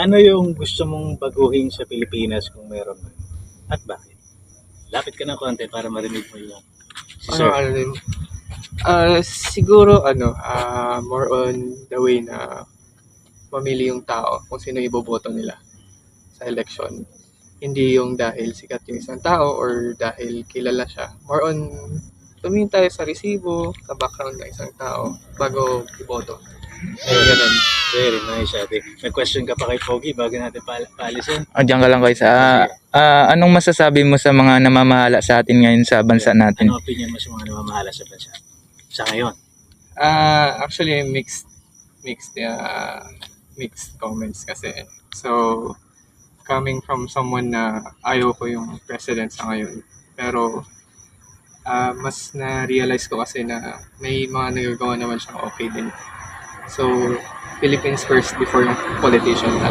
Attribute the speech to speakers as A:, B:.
A: Ano yung gusto mong baguhin sa Pilipinas kung meron man? At bakit? Lapit ka ng konti para marinig mo yung si
B: Ano,
A: Sir.
B: ano din, siguro more on the way na mamili yung tao kung sino iboboto nila sa election. Hindi yung dahil sikat yung isang tao or dahil kilala siya. More on tumingin tayo sa resibo, sa background ng isang tao bago iboto. Ganun.
A: Very nice, ate. May question ka pa kay Pogi bago natin paalisin?
C: Diyan ka lang guys. Anong masasabi mo sa mga namamahala sa atin ngayon sa bansa natin?
A: Ano opinion mo sa mga namamahala sa bansa? Sa ngayon?
B: Actually mixed comments kasi. So, coming from someone na ayaw ko yung president sa ngayon. Pero, mas na-realize ko kasi na may mga nagagawa naman siyang okay din. So, Philippines first before yung politician.